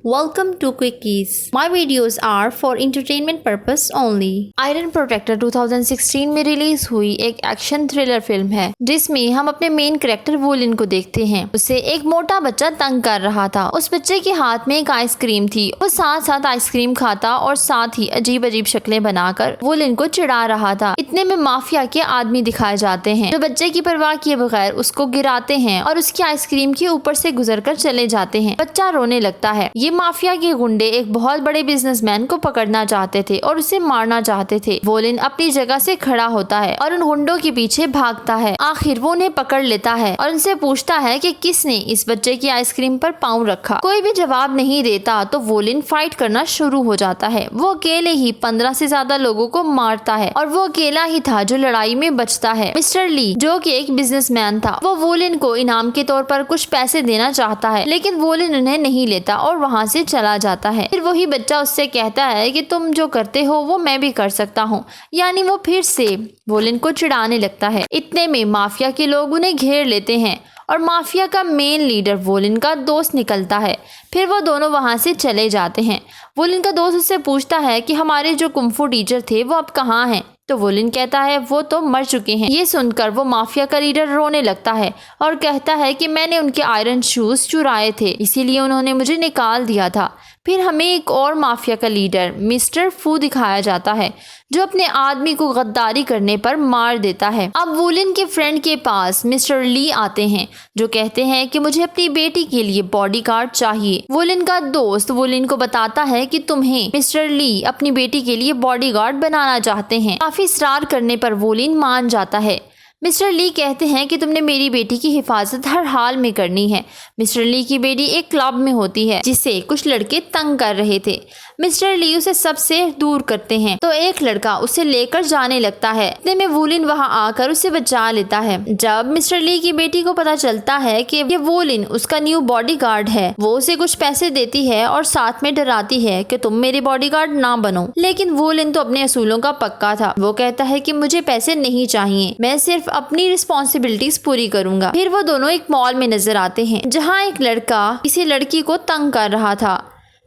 Welcome to Quickies. My videos are for entertainment purpose only. Iron Protector 2016 में release हुई एक action thriller film है जिसमें हम अपने मेन कैरेक्टर वोलिन को देखते हैं। उसे एक मोटा बच्चा तंग कर रहा था। उस बच्चे के हाथ में एक आइसक्रीम थी। वो साथ साथ आइसक्रीम खाता और साथ ही अजीब अजीब शक्लें बनाकर वोलिन को चिढ़ा रहा था। इतने में माफिया के आदमी दिखाए जाते हैं जो बच्चे की परवाह किए बगैर उसको गिराते हैं और उसकी आइसक्रीम के ऊपर से गुजरकर चले जाते हैं। बच्चा रोने लगता है। ये माफिया के गुंडे एक बहुत बड़े बिजनेसमैन को पकड़ना चाहते थे और उसे मारना चाहते थे। वोलिन अपनी जगह से खड़ा होता है और उन गुंडों के पीछे भागता है। आखिर वो उन्हें पकड़ लेता है और उनसे पूछता है कि किसने इस बच्चे की आइसक्रीम पर पाँव रखा। कोई भी जवाब नहीं देता तो वोलिन फाइट करना शुरू हो जाता है। वो अकेले ही 15 से ज्यादा लोगों को मारता है और वो अकेला ही था जो लड़ाई में बचता है। मिस्टर ली जो कि एक बिजनेसमैन था, वो वोलिन को इनाम के तौर पर कुछ पैसे देना चाहता है, लेकिन वोलिन उन्हें नहीं लेता और वहाँ से चला जाता है। फिर वही बच्चा उससे कहता है कि तुम जो करते हो वो मैं भी कर सकता हूँ। यानी वो फिर से वोलिन को चिढ़ाने लगता है। इतने में माफिया के लोग उन्हें घेर लेते हैं और माफिया का मेन लीडर वोलिन का दोस्त निकलता है। फिर वो दोनों वहाँ से चले जाते हैं। वोलिन का दोस्त उससे पूछता है कि हमारे जो कुंफू टीचर थे वो अब कहाँ हैं। तो वोलिन कहता है वो तो मर चुके हैं। ये सुनकर वो माफिया का लीडर रोने लगता है और कहता है कि मैंने उनके आयरन शूज चुराए थे, इसीलिए उन्होंने मुझे निकाल दिया था। फिर हमें एक और माफिया का लीडर मिस्टर फू दिखाया जाता है जो अपने आदमी को गद्दारी करने पर मार देता है। अब वोलिन के फ्रेंड के पास मिस्टर ली आते हैं जो कहते हैं कि मुझे अपनी बेटी के लिए बॉडीगार्ड चाहिए। वोलिन का दोस्त वोलिन को बताता है कि तुम्हें मिस्टर ली अपनी बेटी के लिए बॉडीगार्ड बनाना चाहते हैं। काफी इसरार करने पर वोलिन मान जाता है। मिस्टर ली कहते हैं कि तुमने मेरी बेटी की हिफाजत हर हाल में करनी है। मिस्टर ली की बेटी एक क्लब में होती है जिसे कुछ लड़के तंग कर रहे थे। मिस्टर ली उसे सबसे दूर करते हैं तो एक लड़का उसे लेकर जाने लगता है। इतने में वोलिन वहां आकर उसे बचा लेता है। जब मिस्टर ली की बेटी को पता चलता है कि ये वोलिन उसका न्यू बॉडीगार्ड है, वो उसे कुछ पैसे देती है और साथ में डराती है कि तुम मेरे बॉडीगार्ड ना बनो। लेकिन वोलिन तो अपने असूलों का पक्का था। वो कहता है कि मुझे पैसे नहीं चाहिए, मैं सिर्फ अपनी रिस्पॉन्सिबिलिटीज पूरी करूंगा। फिर वो दोनों एक मॉल में नजर आते हैं जहाँ एक लड़का किसी लड़की को तंग कर रहा था।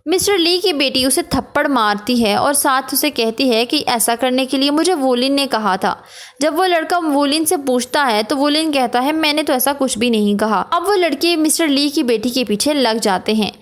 मिस्टर ली की बेटी उसे थप्पड़ मारती है और साथ उसे कहती है कि ऐसा करने के लिए मुझे वोलिन ने कहा था। जब वो लड़का वोलिन से पूछता है तो वोलिन कहता है मैंने तो ऐसा कुछ भी नहीं कहा। अब वो लड़के मिस्टर ली की बेटी के पीछे लग जाते हैं।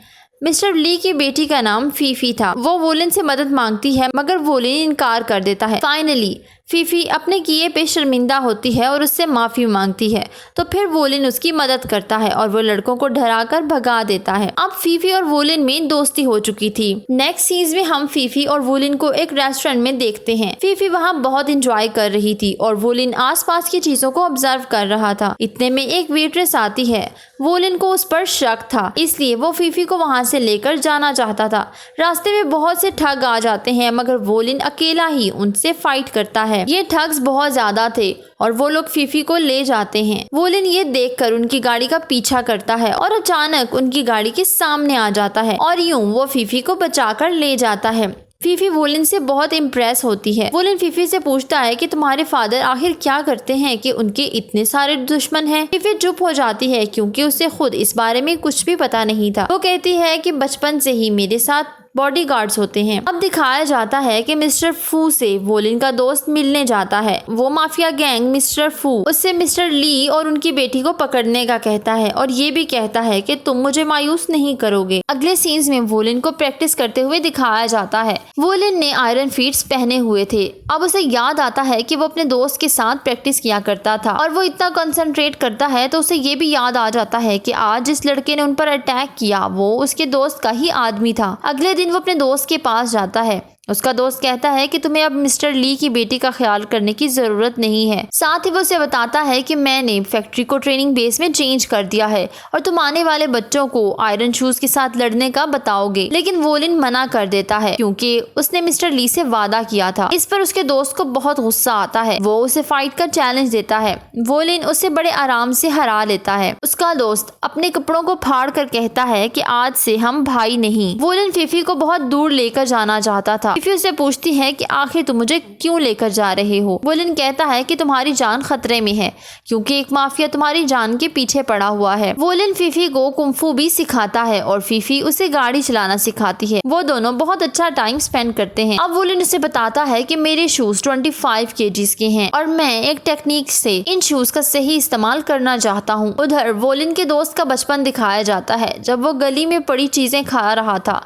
मिस्टर ली की बेटी का नाम फीफी था। वो वोलिन से मदद मांगती है मगर वोलिन इनकार कर देता है। फाइनली फीफी अपने किए पे शर्मिंदा होती है और उससे माफ़ी मांगती है तो फिर वोलिन उसकी मदद करता है और वो लड़कों को डराकर भगा देता है। अब फीफी और वोलिन में दोस्ती हो चुकी थी। नेक्स्ट सीन में हम फीफी और वोलिन को एक रेस्टोरेंट में देखते हैं। फीफी वहाँ बहुत इंजॉय कर रही थी और वोलिन आसपास की चीजों को ऑब्जर्व कर रहा था। इतने में एक वेट्रेस आती है। वोलिन को उस पर शक था, इसलिए वो फीफी को वहाँ से लेकर जाना चाहता था। रास्ते में बहुत से ठग आ जाते हैं मगर वोलिन अकेला ही उनसे फाइट करता है। ये ठग्स बहुत ज्यादा थे और वो लोग फीफी को ले जाते हैं। वोलिन ये देखकर उनकी गाड़ी का पीछा करता है और अचानक उनकी गाड़ी के सामने आ जाता है और यूं वो फीफी को बचाकर ले जाता है। फीफी वोलिन से बहुत इम्प्रेस होती है। वोलिन फीफी से पूछता है कि तुम्हारे फादर आखिर क्या करते हैं कि उनके इतने सारे दुश्मन हैं। फीफी चुप हो जाती है क्योंकि उसे खुद इस बारे में कुछ भी पता नहीं था। वो कहती है कि बचपन से ही मेरे साथ बॉडीगार्ड्स होते हैं। अब दिखाया जाता है कि मिस्टर फू से वोलिन का दोस्त मिलने जाता है। वो माफिया गैंग मिस्टर फू उससे मिस्टर ली और उनकी बेटी को पकड़ने का कहता है और ये भी कहता है कि तुम मुझे मायूस नहीं करोगे। अगले सीन्स में वोलिन को प्रैक्टिस करते हुए दिखाया जाता है। वोलिन ने आयरन फीट्स पहने हुए थे। अब उसे याद आता है कि वो अपने दोस्त के साथ प्रैक्टिस किया करता था और वो इतना कंसंट्रेट करता है तो उसे ये भी याद आ जाता है कि आज जिस लड़के ने उन पर अटैक किया वो उसके दोस्त का ही आदमी था। अगले दिन वो अपने दोस्त के पास जाता है। उसका दोस्त कहता है कि तुम्हें अब मिस्टर ली की बेटी का ख्याल करने की जरूरत नहीं है। साथ ही वो उसे बताता है कि मैंने फैक्ट्री को ट्रेनिंग बेस में चेंज कर दिया है और तुम आने वाले बच्चों को आयरन शूज के साथ लड़ने का बताओगे। लेकिन वोलिन मना कर देता है क्योंकि उसने मिस्टर ली से वादा किया था। इस पर उसके दोस्त को बहुत गुस्सा आता है। वो उसे फाइट का चैलेंज देता है। वोलिन उसे बड़े आराम से हरा लेता है। उसका दोस्त अपने कपड़ों को फाड़ कर कहता है कि आज से हम भाई नहीं। वोलिन फीफी को बहुत दूर लेकर जाना चाहता था फीफी उससे पूछती है कि आखिर तुम मुझे क्यों लेकर जा रहे हो। वोलिन कहता है कि तुम्हारी जान खतरे में है क्योंकि एक माफिया तुम्हारी जान के पीछे पड़ा हुआ है। वोलिन फीफी को कुंफू भी सिखाता है और फीफी उसे गाड़ी चलाना सिखाती है। वो दोनों बहुत अच्छा टाइम स्पेंड करते हैं। अब वोलिन उसे बताता है कि मेरे शूज 25 kg के हैं और मैं एक टेक्निक से इन शूज का सही इस्तेमाल करना चाहता हूँ। उधर वोलिन के दोस्त का बचपन दिखाया जाता है। जब वो गली में पड़ी चीजें खा रहा था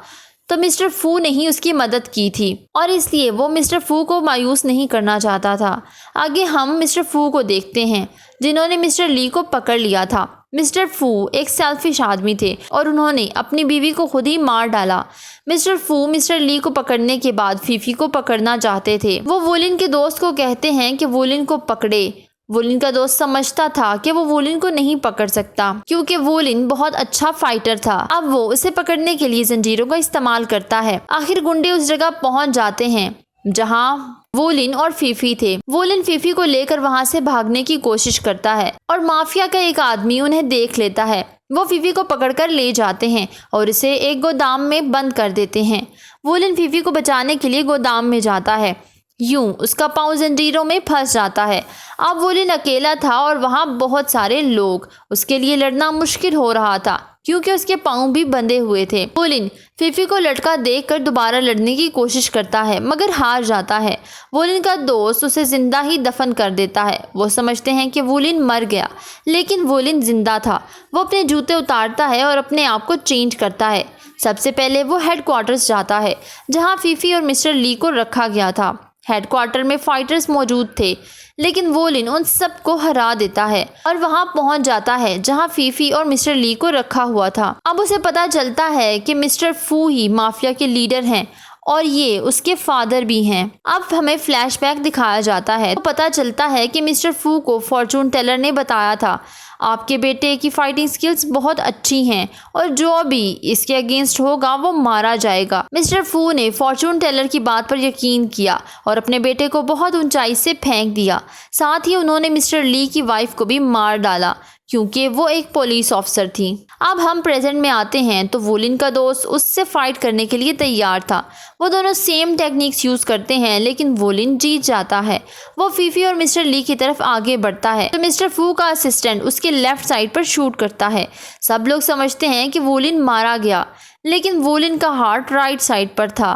तो मिस्टर फू ने ही उसकी मदद की थी और इसलिए वो मिस्टर फू को मायूस नहीं करना चाहता था। आगे हम मिस्टर फू को देखते हैं जिन्होंने मिस्टर ली को पकड़ लिया था। मिस्टर फू एक सेल्फिश आदमी थे और उन्होंने अपनी बीवी को खुद ही मार डाला। मिस्टर फू मिस्टर ली को पकड़ने के बाद फीफी को पकड़ना चाहते थे। वो वोलिन के दोस्त को कहते हैं कि वोलिन को पकड़े। वोलिन का दोस्त समझता था कि वो वोलिन को नहीं पकड़ सकता क्योंकि वोलिन बहुत अच्छा फाइटर था। अब वो उसे पकड़ने के लिए जंजीरों का इस्तेमाल करता है। आखिर गुंडे उस जगह पहुंच जाते हैं जहां वोलिन और फीफी थे। वोलिन फीफी को लेकर वहां से भागने की कोशिश करता है और माफिया का एक आदमी उन्हें देख लेता है। वो फीफी को पकड़कर ले जाते हैं और इसे एक गोदाम में बंद कर देते हैं। वोलिन फीफी को बचाने के लिए गोदाम में जाता है। यूं उसका पाँव जंजीरों में फंस जाता है। अब वोलिन अकेला था और वहाँ बहुत सारे लोग। उसके लिए लड़ना मुश्किल हो रहा था क्योंकि उसके पाँव भी बंधे हुए थे। वोलिन फीफी को लटका देखकर दोबारा लड़ने की कोशिश करता है मगर हार जाता है। वोलिन का दोस्त उसे जिंदा ही दफन कर देता है। वो समझते हैं कि वोलिन मर गया लेकिन वोलिन जिंदा था। वो अपने जूते उतारता है और अपने आप को चेंज करता है। सबसे पहले वो हेडक्वार्टर्स जाता है जहाँ फीफी और मिस्टर ली को रखा गया था। हेडक्वार्टर में फाइटर्स मौजूद थे लेकिन वोलिन उन सबको हरा देता है और वहां पहुंच जाता है जहां फीफी और मिस्टर ली को रखा हुआ था। अब उसे पता चलता है कि मिस्टर फू ही माफिया के लीडर हैं और ये उसके फादर भी हैं। अब हमें फ्लैशबैक दिखाया जाता है तो पता चलता है कि मिस्टर फू को फॉर्चून टेलर ने बताया था आपके बेटे की फाइटिंग स्किल्स बहुत अच्छी हैं और जो भी इसके अगेंस्ट होगा वो मारा जाएगा। मिस्टर फू ने फॉर्चून टेलर की बात पर यकीन किया और अपने बेटे को बहुत ऊंचाई से फेंक दिया। साथ ही उन्होंने मिस्टर ली की वाइफ को भी मार डाला क्योंकि वो एक पुलिस ऑफिसर थी। अब हम प्रेजेंट में आते हैं तो वोलिन का दोस्त उससे फाइट करने के लिए तैयार था। वो दोनों सेम टेक्निक्स यूज करते हैं लेकिन वोलिन जीत जाता है। वो फीफी और मिस्टर ली की तरफ आगे बढ़ता है तो मिस्टर फू का असिस्टेंट उसके लेफ्ट साइड पर शूट करता है। सब लोग समझते हैं कि वोलिन मारा गया लेकिन वोलिन का हार्ट राइट साइड पर था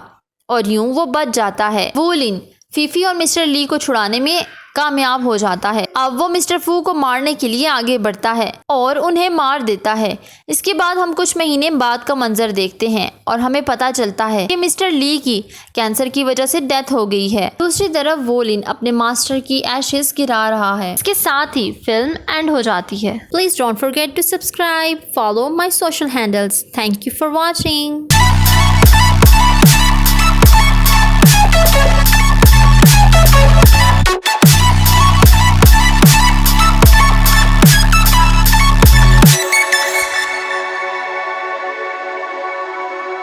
और यूं वो बच जाता है। वोलिन फीफी और मिस्टर ली को छुड़ाने में कामयाब हो जाता है। अब वो मिस्टर फू को मारने के लिए आगे बढ़ता है और उन्हें मार देता है। इसके बाद हम कुछ महीने बाद का मंजर देखते हैं और हमें पता चलता है कि मिस्टर ली की कैंसर की वजह से डेथ हो गई है। दूसरी तरफ वोलिन अपने मास्टर की एशेस गिरा रहा है। इसके साथ ही फिल्म एंड हो जाती है। Please don't forget to subscribe, follow my social handles. Thank you for watching.